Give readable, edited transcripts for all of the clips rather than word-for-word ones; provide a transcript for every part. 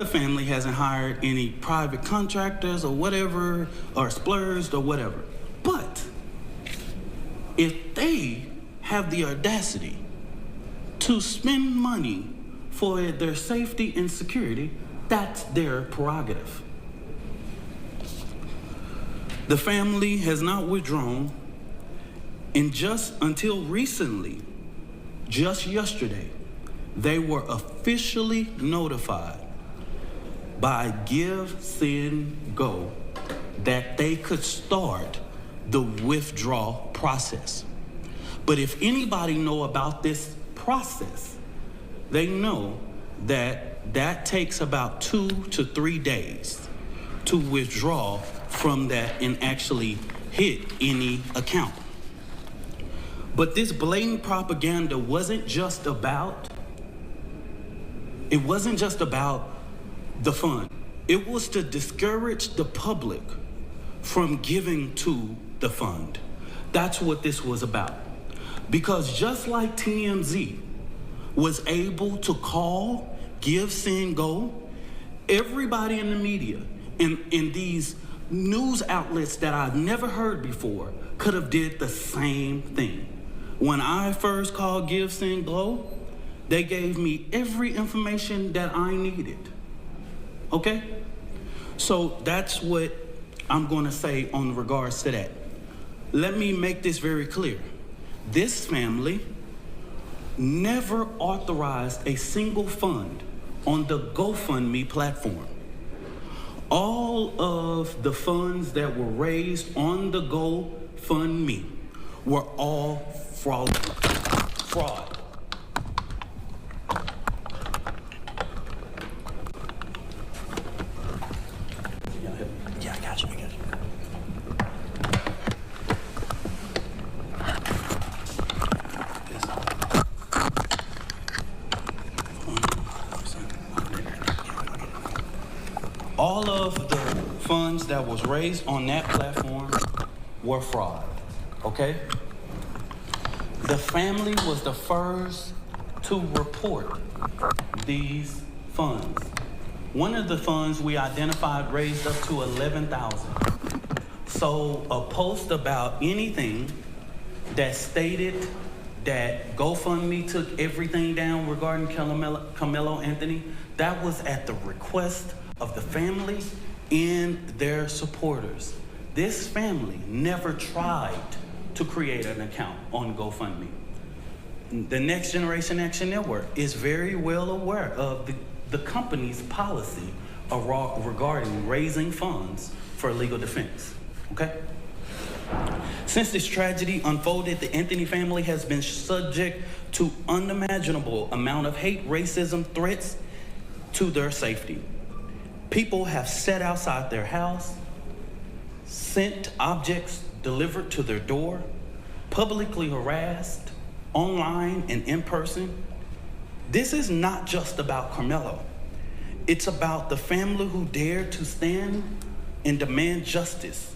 The family hasn't hired any private contractors or whatever, or splurged or whatever. But if they have the audacity to spend money for their safety and security, that's their prerogative. The family has not withdrawn, and just until recently, just yesterday, they were officially notified by Give, Send, Go that they could start the withdrawal process. But if anybody know about this process, they know that that takes about 2 to 3 days to withdraw from that and actually hit any account. But this blatant propaganda wasn't just about the fund. It was to discourage the public from giving to the fund. That's what this was about. Because just like TMZ was able to call, Give, Send, Go, everybody in the media, in these news outlets that I've never heard before, could have did the same thing. When I first called Give, Send, Go, they gave me every information that I needed. Okay? So that's what I'm going to say on regards to that. Let me make this very clear. This family never authorized a single fund on the GoFundMe platform. All of the funds that were raised on the GoFundMe were all fraud. Yeah, I got you. All of the funds that was raised on that platform were fraud, okay? The family was the first to report these funds. One of the funds we identified raised up to $11,000. So a post about anything that stated that GoFundMe took everything down regarding Karmelo Anthony, that was at the request of the family and their supporters. This family never tried to create an account on GoFundMe. The Next Generation Action Network is very well aware of the company's policy regarding raising funds for legal defense, okay? Since this tragedy unfolded, the Anthony family has been subject to unimaginable amount of hate, racism, threats to their safety. People have sat outside their house, sent objects delivered to their door, publicly harassed, online and in person. This is not just about Karmelo. It's about the family who dared to stand and demand justice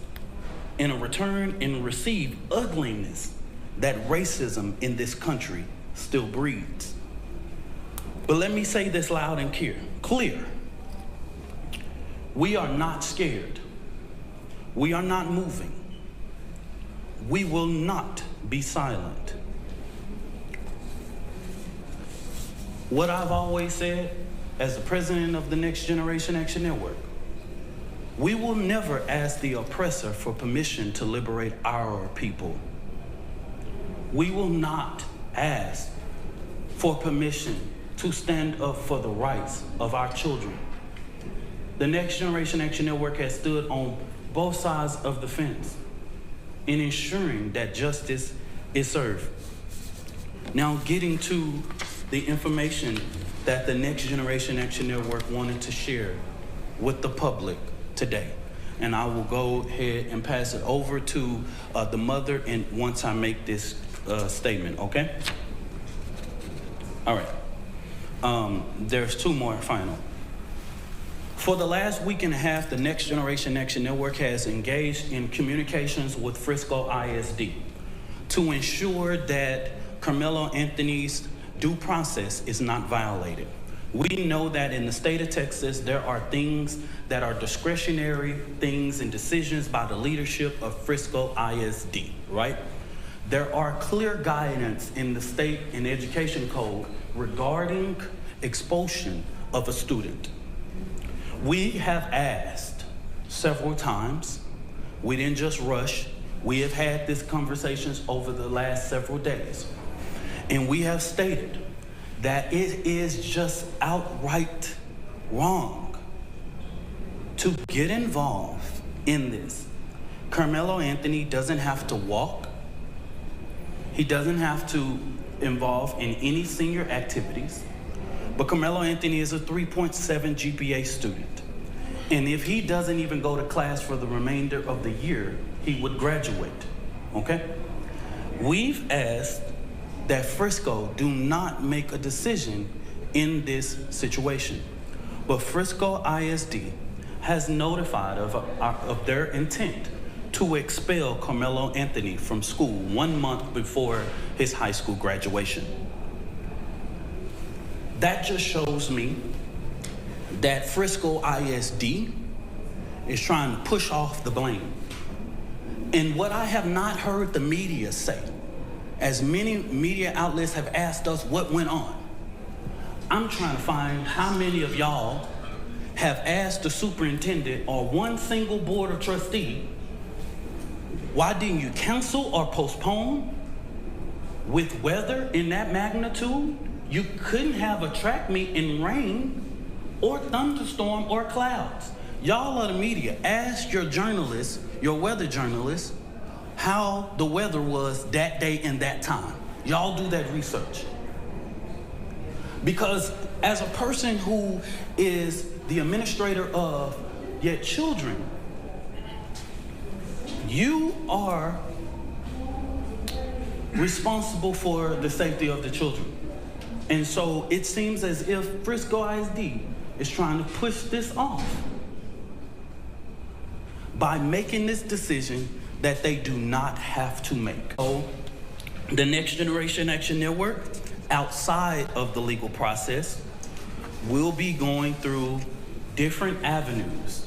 in a return and receive ugliness that racism in this country still breeds. But let me say this loud and clear. We are not scared. We are not moving. We will not be silent. What I've always said as the president of the Next Generation Action Network, we will never ask the oppressor for permission to liberate our people. We will not ask for permission to stand up for the rights of our children. The Next Generation Action Network has stood on both sides of the fence in ensuring that justice is served. Now, getting to the information that the Next Generation Action Network wanted to share with the public today. And I will go ahead and pass it over to the mother and once I make this statement, okay? All right, there's two more final. For the last week and a half, the Next Generation Action Network has engaged in communications with Frisco ISD to ensure that Karmelo Anthony's due process is not violated. We know that in the state of Texas, there are things that are discretionary things and decisions by the leadership of Frisco ISD, right? There are clear guidance in the state and education code regarding expulsion of a student. We have asked several times. We didn't just rush. We have had these conversations over the last several days. And we have stated that it is just outright wrong to get involved in this. Karmelo Anthony doesn't have to walk. He doesn't have to involve in any senior activities. But Karmelo Anthony is a 3.7 GPA student. And if he doesn't even go to class for the remainder of the year, he would graduate, okay? We've asked that Frisco do not make a decision in this situation. But Frisco ISD has notified of their intent to expel Karmelo Anthony from school 1 month before his high school graduation. That just shows me that Frisco ISD is trying to push off the blame. And what I have not heard the media say, as many media outlets have asked us what went on, I'm trying to find how many of y'all have asked the superintendent or one single board of trustee, why didn't you cancel or postpone? With weather in that magnitude, you couldn't have a track meet in rain or thunderstorm or clouds. Y'all are the media. Ask your journalists, your weather journalists, how the weather was that day and that time. Y'all do that research. Because as a person who is the administrator of your children, you are responsible for the safety of the children. And so it seems as if Frisco ISD is trying to push this off by making this decision that they do not have to make. So the Next Generation Action Network, outside of the legal process, will be going through different avenues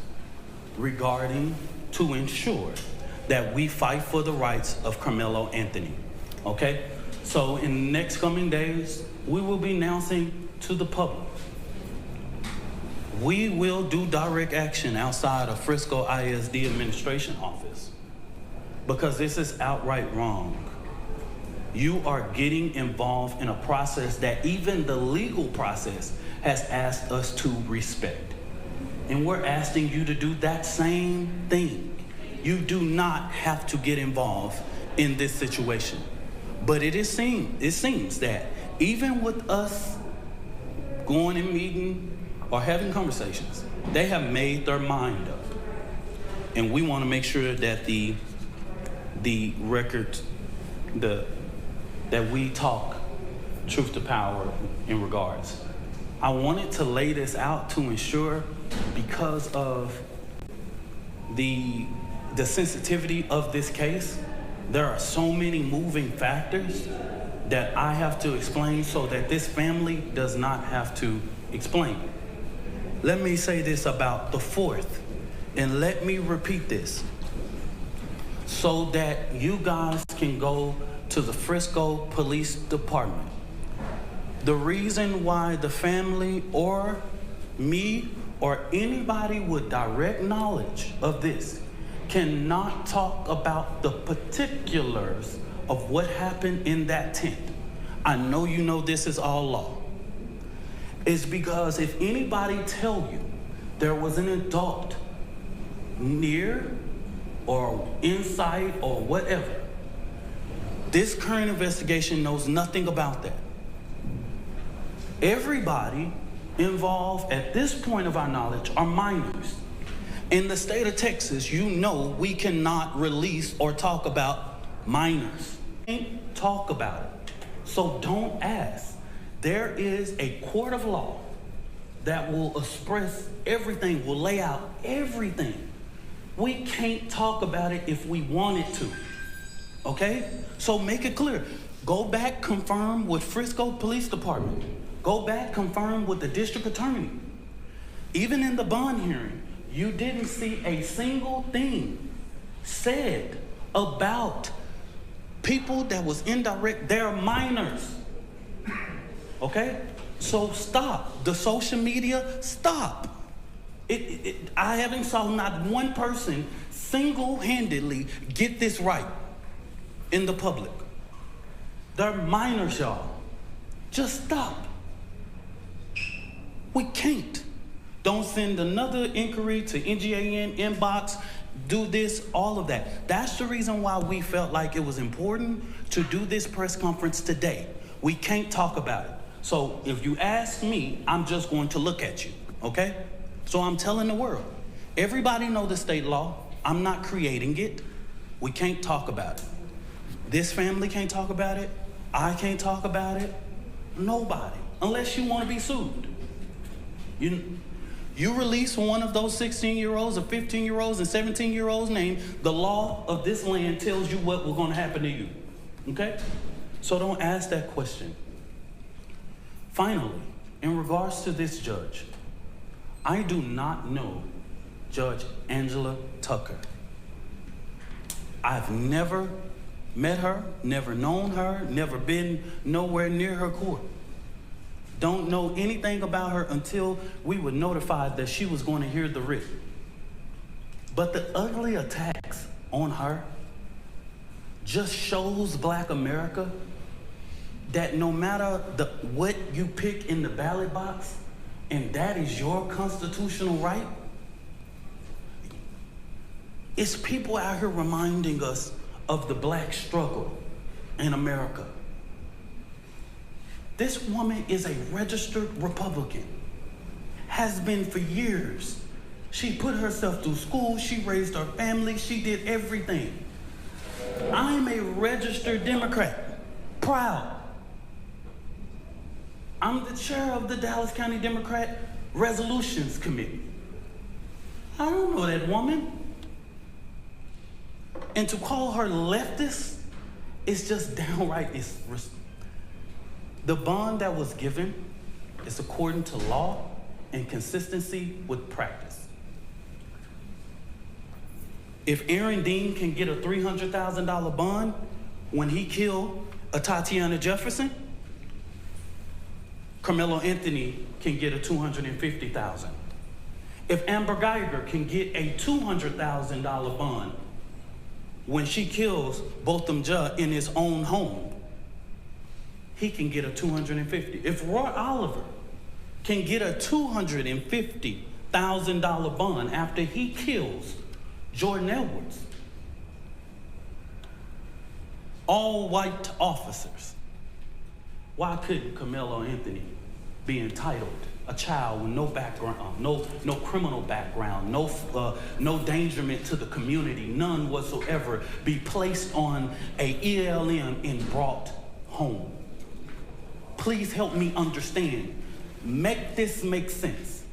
regarding to ensure that we fight for the rights of Karmelo Anthony, okay? So in the next coming days, we will be announcing to the public. We will do direct action outside of Frisco ISD administration office because this is outright wrong. You are getting involved in a process that even the legal process has asked us to respect. And we're asking you to do that same thing. You do not have to get involved in this situation. But it seems that even with us going and meeting or having conversations, they have made their mind up. And we want to make sure that the record, that we talk truth to power in regards. I wanted to lay this out to ensure, because of the sensitivity of this case, there are so many moving factors that I have to explain so that this family does not have to explain. Let me say this about the fourth, and let me repeat this so that you guys can go to the Frisco Police Department. The reason why the family or me or anybody with direct knowledge of this cannot talk about the particulars of what happened in that tent, I know you know this is all law, is because if anybody tell you there was an adult near or inside or whatever, this current investigation knows nothing about that. Everybody involved at this point of our knowledge are minors. In the state of Texas, you know we cannot release or talk about minors. Can't talk about it. So don't ask. There is a court of law that will express everything, will lay out everything. We can't talk about it if we wanted to, okay? So make it clear. Go back, confirm with Frisco Police Department. Go back, confirm with the district attorney. Even in the bond hearing, you didn't see a single thing said about people that was indirect. They're minors. Okay? So stop. The social media, stop. I haven't saw not one person single-handedly get this right in the public. They're minors, y'all. Just stop. We can't. Don't send another inquiry to NGAN, inbox, do this, all of that. That's the reason why we felt like it was important to do this press conference today. We can't talk about it. So if you ask me, I'm just going to look at you, okay? So I'm telling the world, everybody know the state law. I'm not creating it. We can't talk about it. This family can't talk about it. I can't talk about it. Nobody, unless you want to be sued. You release one of those 16-year-olds or 15-year-olds and 17-year-olds' name, the law of this land tells you what was going to happen to you, okay? So don't ask that question. Finally, in regards to this judge, I do not know Judge Angela Tucker. I've never met her, never known her, never been nowhere near her court. Don't know anything about her until we were notified that she was going to hear the writ. But the ugly attacks on her just shows Black America that no matter what you pick in the ballot box, and that is your constitutional right, it's people out here reminding us of the Black struggle in America. This woman is a registered Republican, has been for years. She put herself through school, she raised her family, she did everything. I'm a registered Democrat, proud. I'm the chair of the Dallas County Democrat Resolutions Committee. I don't know that woman. And to call her leftist is just downright, the bond that was given is according to law and consistency with practice. If Aaron Dean can get a $300,000 bond when he killed a Tatiana Jefferson, Karmelo Anthony can get a $250,000. If Amber Geiger can get a $200,000 bond when she kills Botham Judge in his own home, he can get a $250,000. If Roy Oliver can get a $250,000 bond after he kills Jordan Edwards, all white officers, why couldn't Karmelo Anthony be entitled, a child with no background, no criminal background, no endangerment to the community, none whatsoever, be placed on a ELM and brought home? Please help me understand. Make this make sense.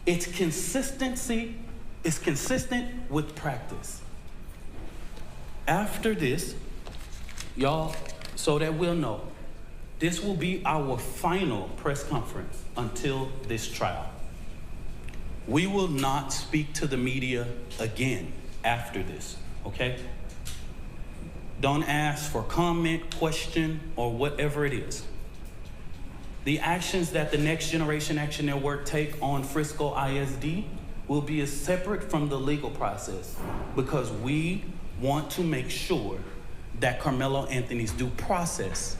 It's consistency, it's consistent with practice. After this, y'all, so that we'll know, this will be our final press conference until this trial. We will not speak to the media again after this, okay? Don't ask for comment, question, or whatever it is. The actions that the Next Generation Action Network take on Frisco ISD will be as separate from the legal process because we want to make sure that Karmelo Anthony's due process,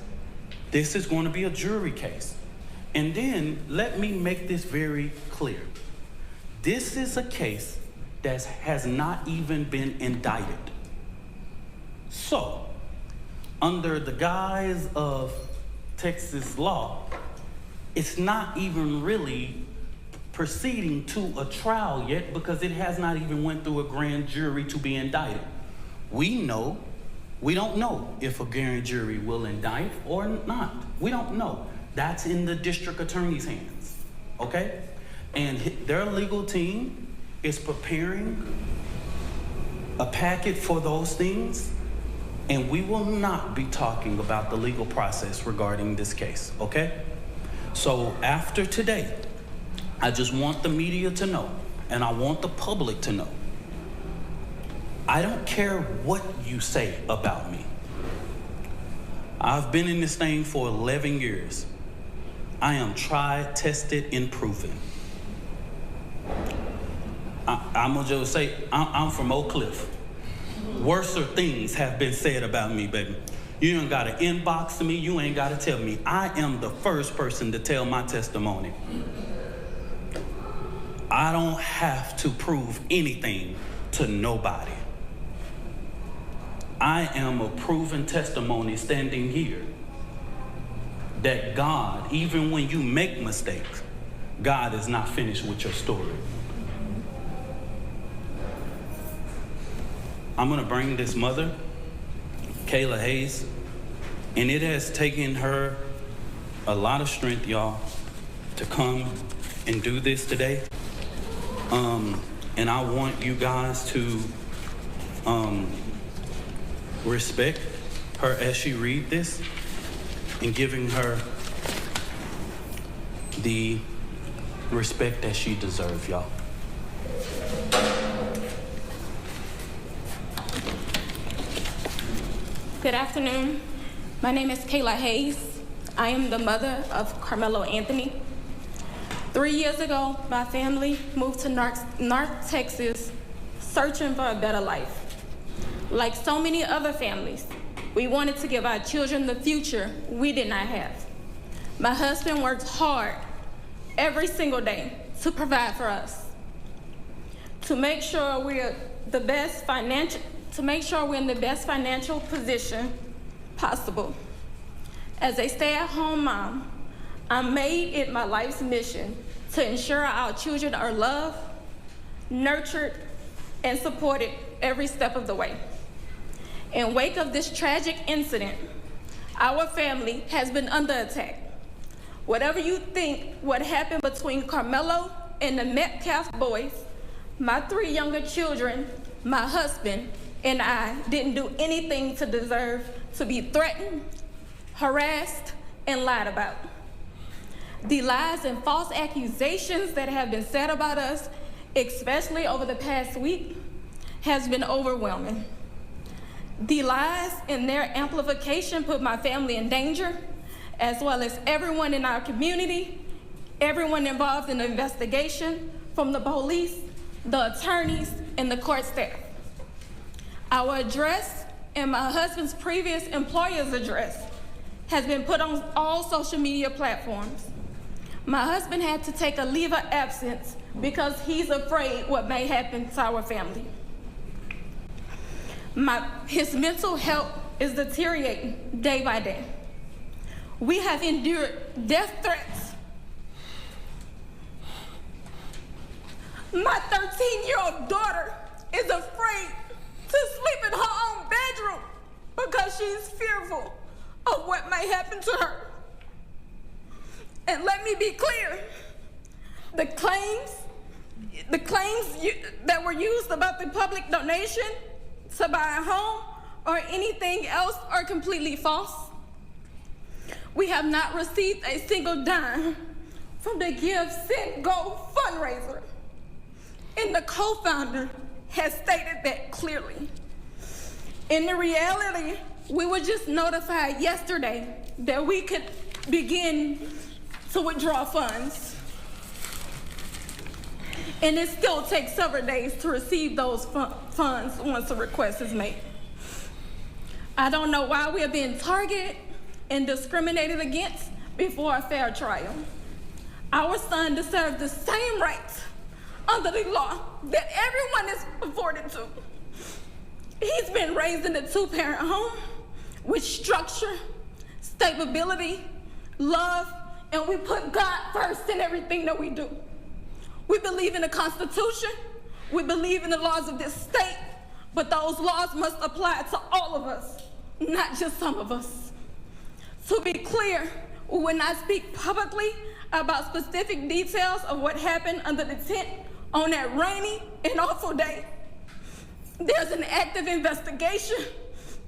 this is going to be a jury case. And then let me make this very clear. This is a case that has not even been indicted. So, under the guise of Texas law, it's not even really proceeding to a trial yet because it has not even went through a grand jury to be indicted. We don't know if a grand jury will indict or not. We don't know. That's in the district attorney's hands, okay? And their legal team is preparing a packet for those things. And we will not be talking about the legal process regarding this case, okay? So after today, I just want the media to know, and I want the public to know, I don't care what you say about me. I've been in this thing for 11 years. I am tried, tested, and proven. I'm gonna just say, I'm from Oak Cliff. Worser things have been said about me, baby. You ain't gotta inbox me, you ain't gotta tell me. I am the first person to tell my testimony. I don't have to prove anything to nobody. I am a proven testimony standing here that God, even when you make mistakes, God is not finished with your story. I'm gonna bring this mother, Kayla Hayes, and it has taken her a lot of strength, y'all, to come and do this today. And I want you guys to respect her as she read this and giving her the respect that she deserves, y'all. Good afternoon. My name is Kayla Hayes. I am the mother of Karmelo Anthony. 3 years ago, my family moved to North Texas searching for a better life. Like so many other families, we wanted to give our children the future we did not have. My husband worked hard every single day to provide for us, to make sure we're in the best financial position possible. As a stay-at-home mom, I made it my life's mission to ensure our children are loved, nurtured, and supported every step of the way. In wake of this tragic incident, our family has been under attack. Whatever you think what happened between Karmelo and the Metcalf boys, my 3 younger children, my husband, and I didn't do anything to deserve to be threatened, harassed, and lied about. The lies and false accusations that have been said about us, especially over the past week, has been overwhelming. The lies and their amplification put my family in danger, as well as everyone in our community, everyone involved in the investigation, from the police, the attorneys, and the court staff. Our address and my husband's previous employer's address has been put on all social media platforms. My husband had to take a leave of absence because he's afraid what may happen to our family. His mental health is deteriorating day by day. We have endured death threats. My 13-year-old daughter is afraid to sleep in her own bedroom because she's fearful of what may happen to her. And let me be clear, the claims that were used about the public donation to buy a home or anything else are completely false. We have not received a single dime from the Give, Send, Go fundraiser. And the co-founder has stated that clearly. In the reality, we were just notified yesterday that we could begin to withdraw funds. And it still takes several days to receive those funds once a request is made. I don't know why we are being targeted and discriminated against before a fair trial. Our son deserves the same rights under the law that everyone is afforded to. He's been raised in a 2-parent home with structure, stability, love, and we put God first in everything that we do. We believe in the Constitution, we believe in the laws of this state, but those laws must apply to all of us, not just some of us. To be clear, we will not speak publicly about specific details of what happened under the tent on that rainy and awful day. There's an active investigation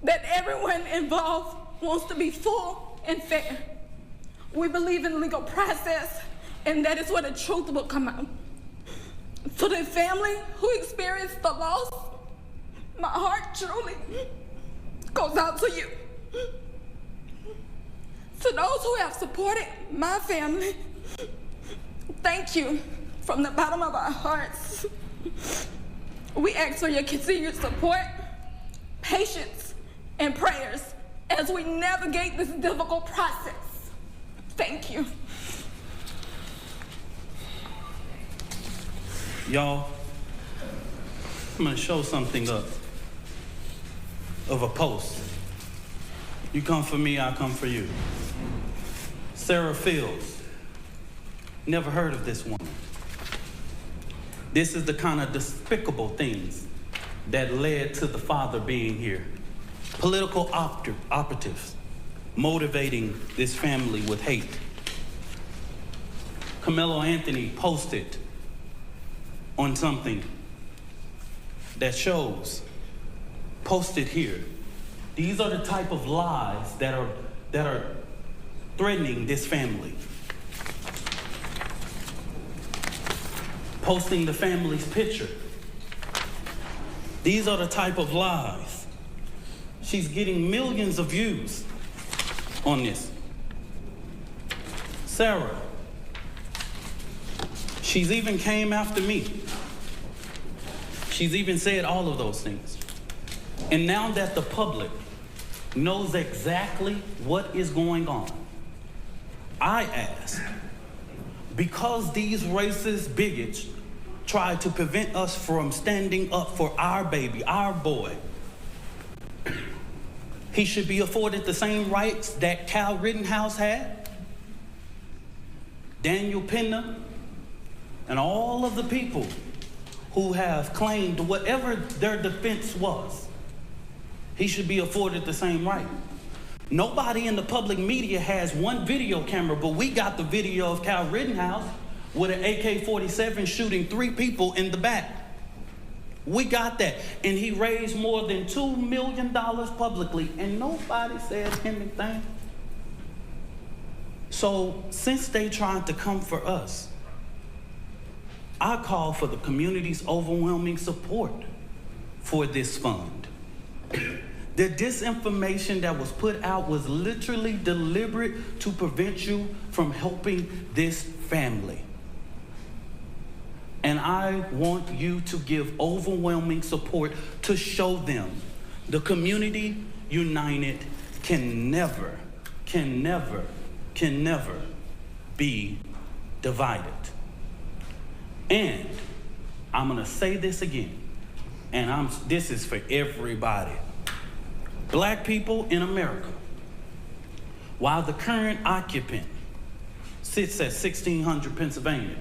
that everyone involved wants to be full and fair. We believe in legal process, and that is where the truth will come out. To the family who experienced the loss, my heart truly goes out to you. To those who have supported my family, thank you from the bottom of our hearts. We ask for your continued support, patience, and prayers as we navigate this difficult process. Thank you. Y'all, I'm gonna show something up of a post. You come for me, I come for you. Sarah Fields. Never heard of this woman. This is the kind of despicable things that led to the father being here. Political operatives motivating this family with hate. Karmelo Anthony posted on something that shows, posted here. These are the type of lies that are threatening this family. Posting the family's picture. These are the type of lies. She's getting millions of views on this. Sarah, she's even came after me. She's even said all of those things. And now that the public knows exactly what is going on, I ask, because these racist bigots try to prevent us from standing up for our baby, our boy, he should be afforded the same rights that Kyle Rittenhouse had, Daniel Pena, and all of the people who have claimed whatever their defense was. He should be afforded the same right. Nobody in the public media has one video camera, but we got the video of Kyle Rittenhouse with an AK-47 shooting 3 people in the back. We got that. And he raised more than $2 million publicly, and nobody said anything. So since they tried to come for us, I call for the community's overwhelming support for this fund. The disinformation that was put out was literally deliberate to prevent you from helping this family. And I want you to give overwhelming support to show them the community united can never be divided. And I'm gonna say this again, and this is for everybody. Black people in America, while the current occupant sits at 1600 Pennsylvania,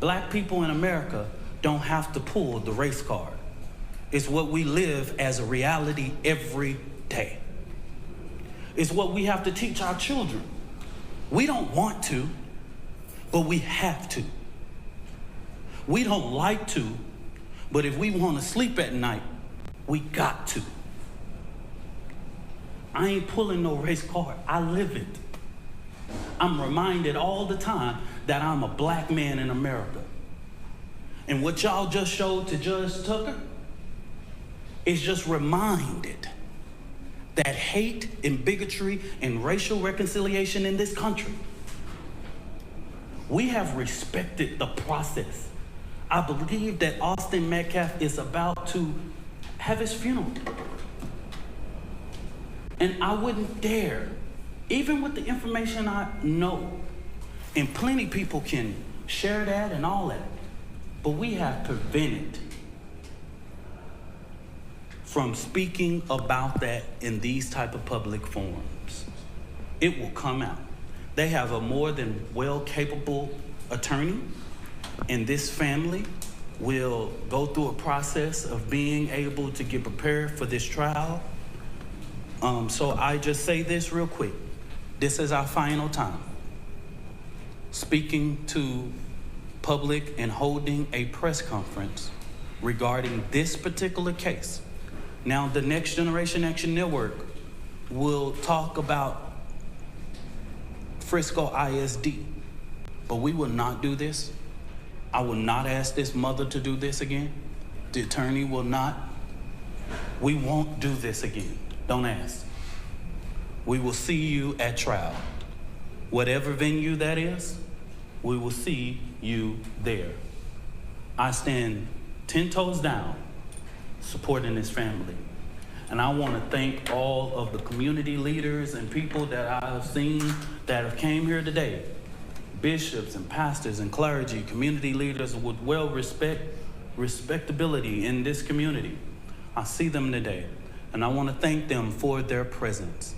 Black people in America don't have to pull the race card. It's what we live as a reality every day. It's what we have to teach our children. We don't want to, but we have to. We don't like to, but if we want to sleep at night, we got to. I ain't pulling no race card. I live it. I'm reminded all the time that I'm a black man in America. And what y'all just showed to Judge Tucker is just reminded that hate and bigotry and racial reconciliation in this country, we have respected the process. I believe that Austin Metcalf is about to have his funeral. And I wouldn't dare, even with the information I know, and plenty people can share that and all that, but we have prevented from speaking about that in these type of public forums. It will come out. They have a more than well-capable attorney, and this family will go through a process of being able to get prepared for this trial. So I just say this real quick. This is our final time speaking to public and holding a press conference regarding this particular case. Now, the Next Generation Action Network will talk about Frisco ISD, but we will not do this. I will not ask this mother to do this again. The attorney will not. We won't do this again. Don't ask. We will see you at trial. Whatever venue that is, we will see you there. I stand 10 toes down supporting this family. And I want to thank all of the community leaders and people that I have seen that have came here today. Bishops and pastors and clergy, community leaders with respectability in this community. I see them today, and I want to thank them for their presence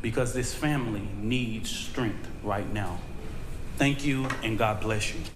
because this family needs strength right now. Thank you, and God bless you.